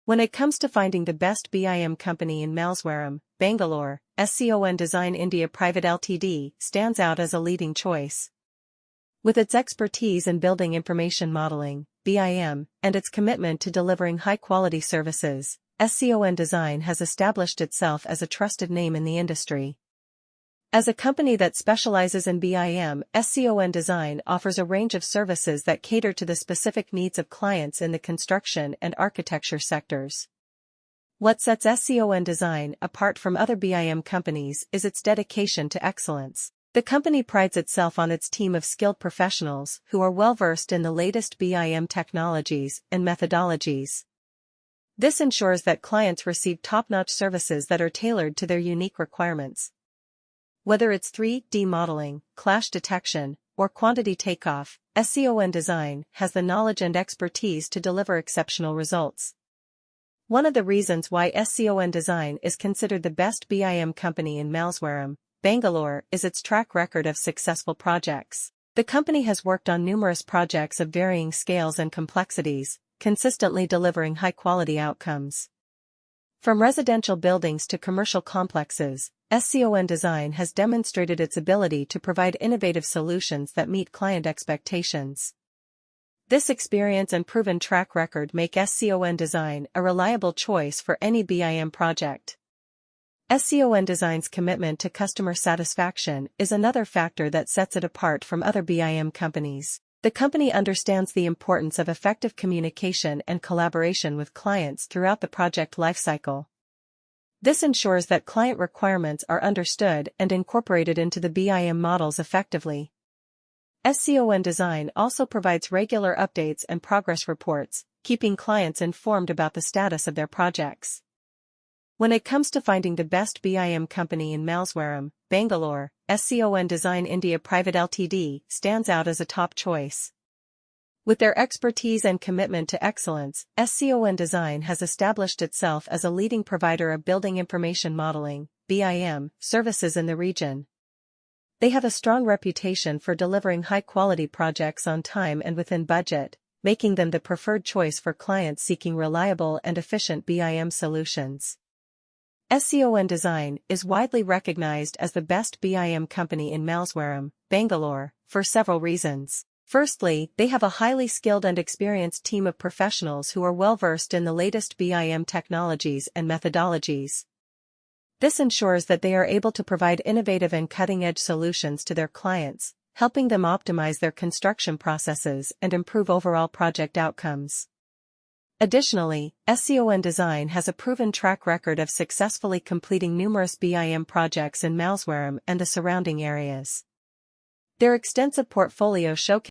When it comes to finding the best BIM company in Malleswaram, Bangalore, SCON Design India Pvt Ltd stands out as a leading choice. With its expertise in building information modeling, BIM, and its commitment to delivering high-quality services, SCON Design has established itself as a trusted name in the industry. As a company that specializes in BIM, SCON Design offers a range of services that cater to the specific needs of clients in the construction and architecture sectors. What sets SCON Design apart from other BIM companies is its dedication to excellence. The company prides itself on its team of skilled professionals who are well-versed in the latest BIM technologies and methodologies. This ensures that clients receive top-notch services that are tailored to their unique requirements. Whether it's 3D modeling, clash detection, or quantity takeoff, SCON Design has the knowledge and expertise to deliver exceptional results. One of the reasons why SCON Design is considered the best BIM company in Malleswaram, Bangalore, is its track record of successful projects. The company has worked on numerous projects of varying scales and complexities, consistently delivering high-quality outcomes. From residential buildings to commercial complexes, SCON Design has demonstrated its ability to provide innovative solutions that meet client expectations. This experience and proven track record make SCON Design a reliable choice for any BIM project. SCON Design's commitment to customer satisfaction is another factor that sets it apart from other BIM companies. The company understands the importance of effective communication and collaboration with clients throughout the project lifecycle. This ensures that client requirements are understood and incorporated into the BIM models effectively. SCON Design also provides regular updates and progress reports, keeping clients informed about the status of their projects. When it comes to finding the best BIM company in Malleswaram, Bangalore, SCON Design India Pvt Ltd stands out as a top choice. With their expertise and commitment to excellence, SCON Design has established itself as a leading provider of building information modeling, BIM, services in the region. They have a strong reputation for delivering high-quality projects on time and within budget, making them the preferred choice for clients seeking reliable and efficient BIM solutions. SCON Design is widely recognized as the best BIM company in Malleswaram, Bangalore, for several reasons. Firstly, they have a highly skilled and experienced team of professionals who are well-versed in the latest BIM technologies and methodologies. This ensures that they are able to provide innovative and cutting-edge solutions to their clients, helping them optimize their construction processes and improve overall project outcomes. Additionally, SCON Design has a proven track record of successfully completing numerous BIM projects in Malleswaram and the surrounding areas. Their extensive portfolio showcases